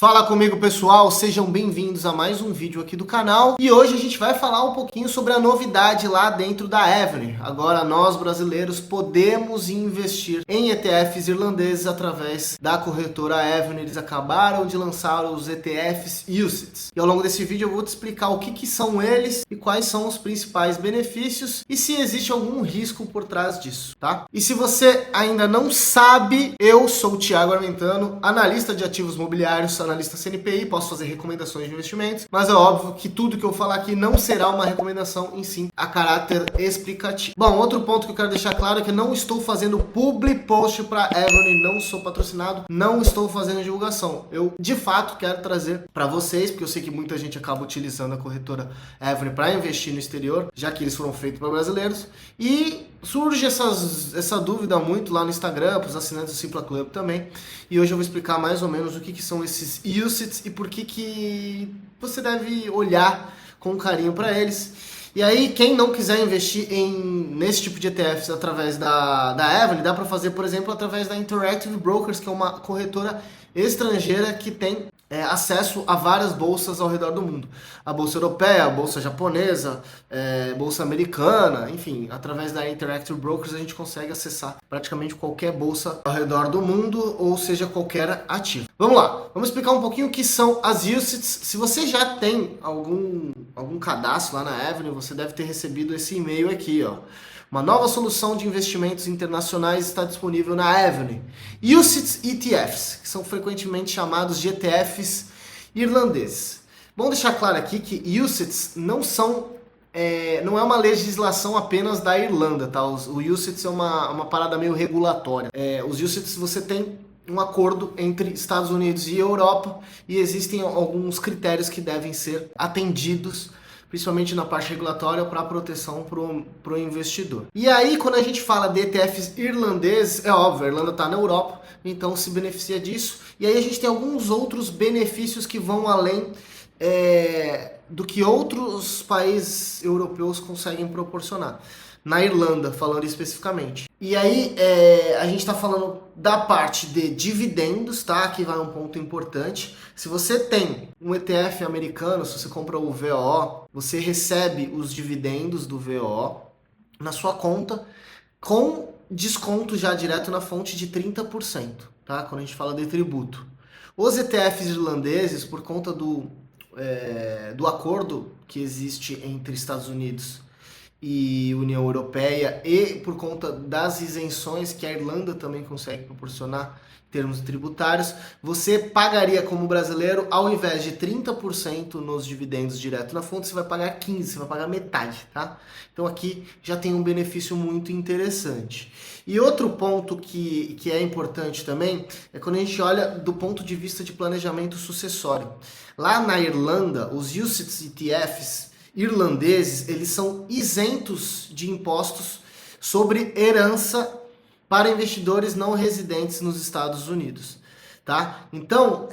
Fala comigo, pessoal, sejam bem-vindos a mais um vídeo aqui do canal. E hoje a gente vai falar um pouquinho sobre a novidade lá dentro da Avenue. Agora nós brasileiros podemos investir em ETFs irlandeses através da corretora Avenue. Eles acabaram de lançar os ETFs UCITS. E ao longo desse vídeo eu vou te explicar o que são eles e quais são os principais benefícios e se existe algum risco por trás disso, tá? E se você ainda não sabe, eu sou o Thiago Armentano, analista de ativos mobiliários, analista CNPI, posso fazer recomendações de investimentos, mas é óbvio que tudo que eu falar aqui não será uma recomendação em si, a caráter explicativo. Bom, outro ponto que eu quero deixar claro é que não estou fazendo public post para Avenue, não sou patrocinado, não estou fazendo divulgação. Eu, de fato, quero trazer para vocês, porque eu sei que muita gente acaba utilizando a corretora Avenue para investir no exterior, já que eles foram feitos para brasileiros, e surge essa dúvida muito lá no Instagram, para os assinantes do Simpla Club também, e hoje eu vou explicar mais ou menos o que são esses UCITS e por que você deve olhar com carinho para eles. E aí, quem não quiser investir nesse tipo de ETFs através da Avenue, dá para fazer, por exemplo, através da Interactive Brokers, que é uma corretora estrangeira que tem acesso a várias bolsas ao redor do mundo. A bolsa europeia, a bolsa japonesa, bolsa americana, enfim, através da Interactive Brokers a gente consegue acessar praticamente qualquer bolsa ao redor do mundo, ou seja, qualquer ativo. Vamos lá, vamos explicar um pouquinho o que são as UCITS. Se você já tem algum cadastro lá na Avenue, você deve ter recebido esse e-mail aqui, ó. Uma nova solução de investimentos internacionais está disponível na Avenue. UCITS ETFs, que são frequentemente chamados de ETFs irlandeses. Bom deixar claro aqui que UCITS não é uma legislação apenas da Irlanda, tá? O UCITS é uma parada meio regulatória. Os UCITS você tem um acordo entre Estados Unidos e Europa e existem alguns critérios que devem ser atendidos, principalmente na parte regulatória, para proteção para o investidor. E aí, quando a gente fala de ETFs irlandeses, é óbvio, a Irlanda está na Europa, então se beneficia disso. E aí a gente tem alguns outros benefícios que vão além do que outros países europeus conseguem proporcionar. Na Irlanda, falando especificamente. E aí, a gente está falando da parte de dividendos, tá? Aqui vai um ponto importante. Se você tem um ETF americano, se você compra o VO, você recebe os dividendos do VO na sua conta com desconto já direto na fonte de 30%, tá? Quando a gente fala de tributo. Os ETFs irlandeses, por conta do acordo que existe entre Estados Unidos e União Europeia e por conta das isenções que a Irlanda também consegue proporcionar em termos tributários, você pagaria como brasileiro, ao invés de 30% nos dividendos direto na fonte, você vai pagar 15%, você vai pagar metade, tá? Então aqui já tem um benefício muito interessante. E outro ponto que é importante também é quando a gente olha do ponto de vista de planejamento sucessório. Lá na Irlanda, os UCITS ETFs irlandeses, eles são isentos de impostos sobre herança para investidores não residentes nos Estados Unidos, tá? Então,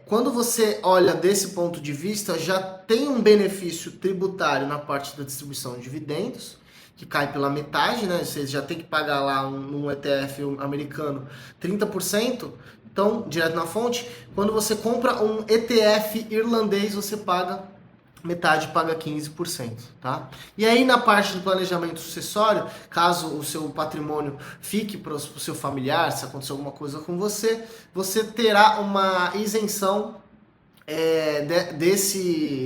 quando você olha desse ponto de vista, já tem um benefício tributário na parte da distribuição de dividendos, que cai pela metade, né? Você já tem que pagar lá num ETF americano 30%, então, direto na fonte. Quando você compra um ETF irlandês, você paga metade, paga 15%, tá? E aí na parte do planejamento sucessório, caso o seu patrimônio fique para o seu familiar, se acontecer alguma coisa com você, você terá uma isenção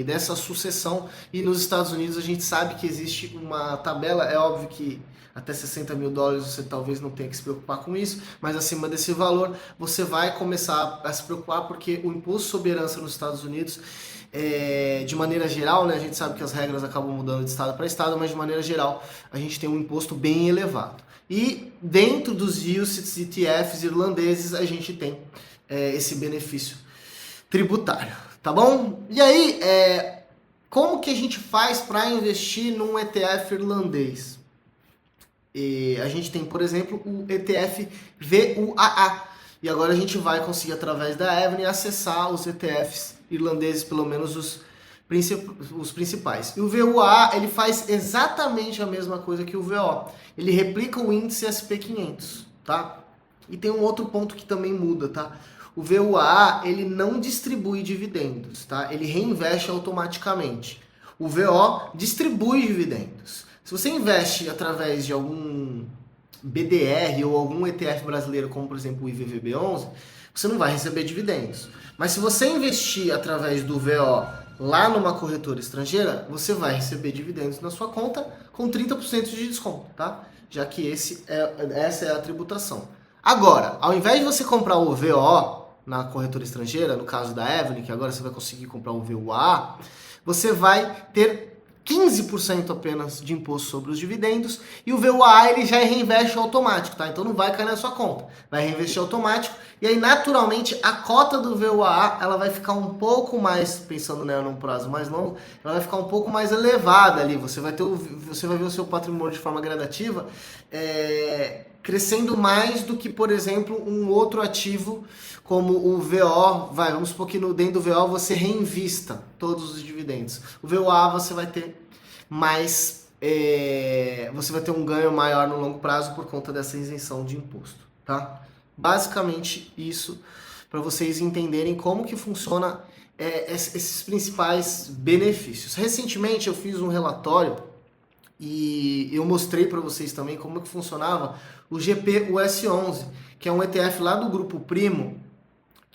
dessa sucessão. E nos Estados Unidos a gente sabe que existe uma tabela, é óbvio que até $60 mil você talvez não tenha que se preocupar com isso, mas acima desse valor você vai começar a se preocupar, porque o imposto sobre herança nos Estados Unidos, de maneira geral, né, a gente sabe que as regras acabam mudando de estado para estado, mas de maneira geral a gente tem um imposto bem elevado. E dentro dos UCITS ETFs irlandeses a gente tem esse benefício tributário, tá bom? E aí, como que a gente faz para investir num ETF irlandês? A gente tem, por exemplo, o ETF VUAA. E agora a gente vai conseguir, através da Avenue, acessar os ETFs irlandeses, pelo menos os principais. E o VUAA, ele faz exatamente a mesma coisa que o VO. Ele replica o índice SP500, tá? E tem um outro ponto que também muda, tá? o VUA ele não distribui dividendos, tá? Ele reinveste automaticamente. O VO distribui dividendos. Se você investe através de algum BDR ou algum ETF brasileiro, como por exemplo o IVVB11, você não vai receber dividendos. Mas se você investir através do VO lá numa corretora estrangeira, você vai receber dividendos na sua conta com 30% de desconto, tá? Já que essa é a tributação. Agora, ao invés de você comprar o VO na corretora estrangeira, no caso da Evelyn, que agora você vai conseguir comprar o VUA, você vai ter 15% apenas de imposto sobre os dividendos, e o VUA ele já reinveste automático, tá? Então não vai cair na sua conta, vai reinvestir automático, e aí naturalmente a cota do VUA ela vai ficar um pouco mais, pensando nela num prazo mais longo, ela vai ficar um pouco mais elevada ali, você vai ver o seu patrimônio de forma gradativa, crescendo mais do que, por exemplo, um outro ativo como o VO, vamos supor que dentro do VO você reinvista todos os dividendos. O VUA você vai ter mais, você vai ter um ganho maior no longo prazo por conta dessa isenção de imposto, tá? Basicamente isso, para vocês entenderem como que funciona esses principais benefícios. Recentemente eu fiz um relatório e eu mostrei para vocês também como que funcionava o GPUS11, que é um ETF lá do Grupo Primo,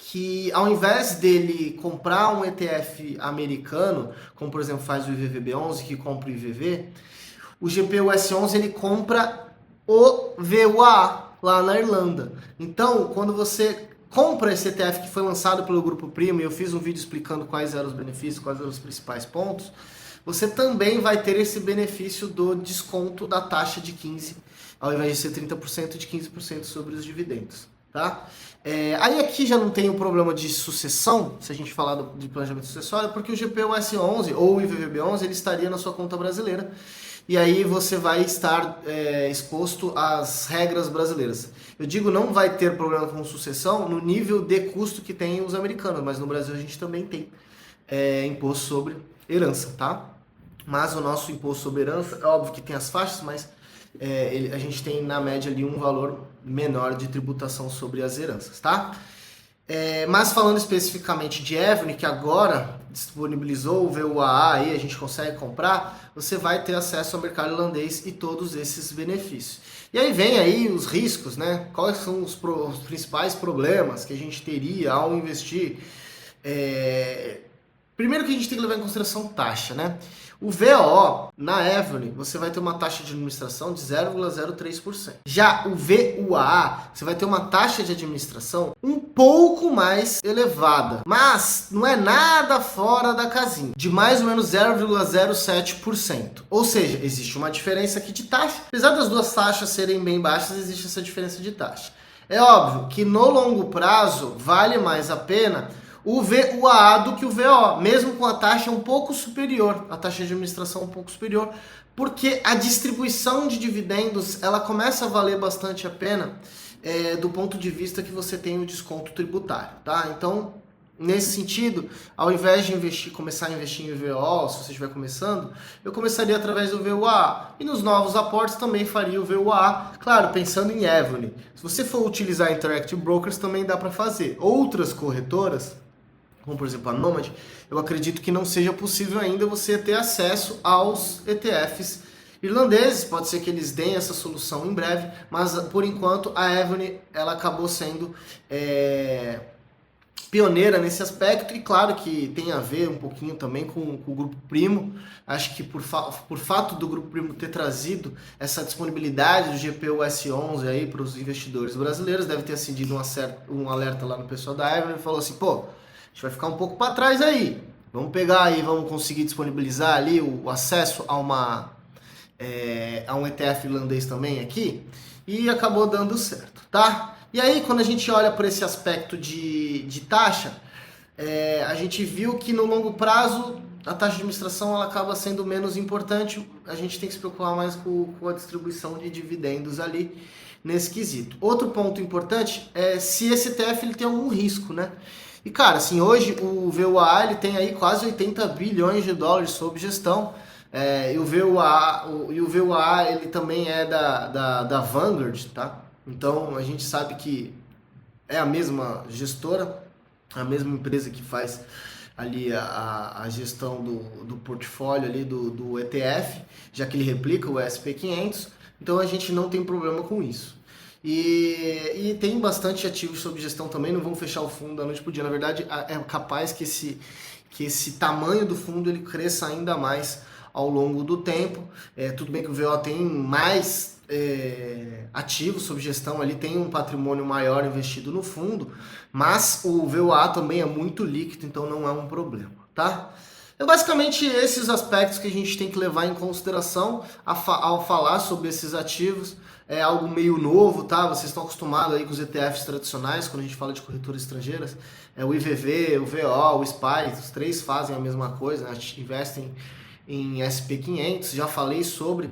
que ao invés dele comprar um ETF americano, como por exemplo faz o IVVB11, que compra o IVV, o GPUS11 ele compra o VUA lá na Irlanda. Então, quando você compra esse ETF que foi lançado pelo Grupo Primo, e eu fiz um vídeo explicando quais eram os benefícios, quais eram os principais pontos, você também vai ter esse benefício do desconto da taxa de 15%, ao invés de ser 30%, de 15% sobre os dividendos, tá? Aí aqui já não tem o problema de sucessão, se a gente falar de planejamento sucessório, porque o GPUS11 ou o IVVB11 ele estaria na sua conta brasileira, e aí você vai estar exposto às regras brasileiras. Eu digo não vai ter problema com sucessão no nível de custo que tem os americanos, mas no Brasil a gente também tem imposto sobre herança, tá? Mas o nosso imposto sobre herança, é óbvio que tem as faixas, mas a gente tem na média ali um valor menor de tributação sobre as heranças, tá? Mas falando especificamente de Evelyn, que agora disponibilizou o VUA aí, a gente consegue comprar, você vai ter acesso ao mercado irlandês e todos esses benefícios. E aí vem aí os riscos, né? Quais são os principais problemas que a gente teria ao investir? Primeiro que a gente tem que levar em consideração taxa, né? O VO, na Evelyn, você vai ter uma taxa de administração de 0,03%. Já o VUA, você vai ter uma taxa de administração um pouco mais elevada, mas não é nada fora da casinha, de mais ou menos 0,07%. Ou seja, existe uma diferença aqui de taxa. Apesar das duas taxas serem bem baixas, existe essa diferença de taxa. É óbvio que no longo prazo vale mais a pena o VUA do que o VO, mesmo com a taxa um pouco superior, a taxa de administração um pouco superior, porque a distribuição de dividendos ela começa a valer bastante a pena do ponto de vista que você tem o desconto tributário, tá? Então, nesse sentido, ao invés de começar a investir em VO, se você estiver começando, eu começaria através do VUA. E nos novos aportes também faria o VUA, claro, pensando em Evelyn. Se você for utilizar Interactive Brokers, também dá para fazer. Outras corretoras, como por exemplo a Nomad, eu acredito que não seja possível ainda você ter acesso aos ETFs irlandeses. Pode ser que eles deem essa solução em breve, mas por enquanto a Evelyn ela acabou sendo pioneira nesse aspecto, e claro que tem a ver um pouquinho também com o Grupo Primo. Acho que por fato do Grupo Primo ter trazido essa disponibilidade do GPUS11 aí para os investidores brasileiros, deve ter acendido um alerta lá no pessoal da Evelyn e falou assim, pô, a gente vai ficar um pouco para trás aí, vamos pegar aí, vamos conseguir disponibilizar ali o acesso a um ETF irlandês também aqui, e acabou dando certo, tá? E aí, quando a gente olha por esse aspecto de taxa, a gente viu que no longo prazo a taxa de administração ela acaba sendo menos importante, a gente tem que se preocupar mais com a distribuição de dividendos ali nesse quesito. Outro ponto importante é se esse ETF ele tem algum risco, né? E cara, assim, hoje o VUA ele tem aí quase 80 bilhões de dólares sob gestão, e o VUA ele também é da Vanguard, tá? Então a gente sabe que é a mesma gestora, a mesma empresa que faz ali a gestão do portfólio ali do ETF, já que ele replica o SP500, então a gente não tem problema com isso. E tem bastante ativos sob gestão também, não vamos fechar o fundo da noite pro dia. Na verdade, é capaz que esse tamanho do fundo ele cresça ainda mais ao longo do tempo. Tudo bem que o VO tem mais ativos sob gestão, ali tem um patrimônio maior investido no fundo, mas o VOA também é muito líquido, então não é um problema, tá? É basicamente esses aspectos que a gente tem que levar em consideração ao falar sobre esses ativos. É algo meio novo, tá? Vocês estão acostumados aí com os ETFs tradicionais, quando a gente fala de corretoras estrangeiras. O IVV, o VO, o SPY, os três fazem a mesma coisa, né? Investem em SP500. Já falei sobre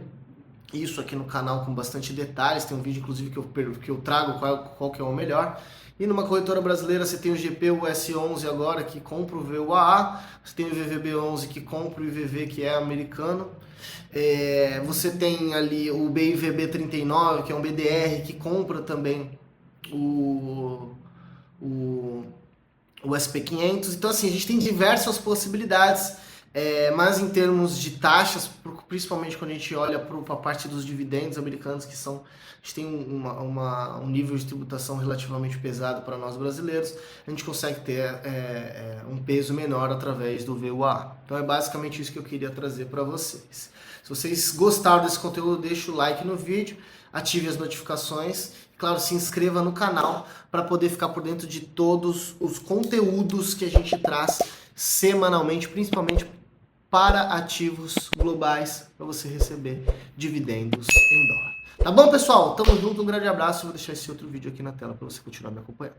isso aqui no canal com bastante detalhes. Tem um vídeo, inclusive, que eu trago qual que é o melhor. E numa corretora brasileira você tem o GP, o S11 agora, que compra o VUAA. Você tem o IVVB11 que compra o IVV, que é americano. Você tem ali o BIVB39, que é um BDR, que compra também o SP500. Então, assim, a gente tem diversas possibilidades, mas em termos de taxas, principalmente quando a gente olha para a parte dos dividendos americanos, que são, a gente tem um nível de tributação relativamente pesado para nós brasileiros, a gente consegue ter um peso menor através do VUA. Então é basicamente isso que eu queria trazer para vocês. Se vocês gostaram desse conteúdo, deixa o like no vídeo, ative as notificações, claro, se inscreva no canal para poder ficar por dentro de todos os conteúdos que a gente traz semanalmente, principalmente para ativos globais, para você receber dividendos em dólar. Tá bom, pessoal? Tamo junto, um grande abraço. Vou deixar esse outro vídeo aqui na tela para você continuar me acompanhando.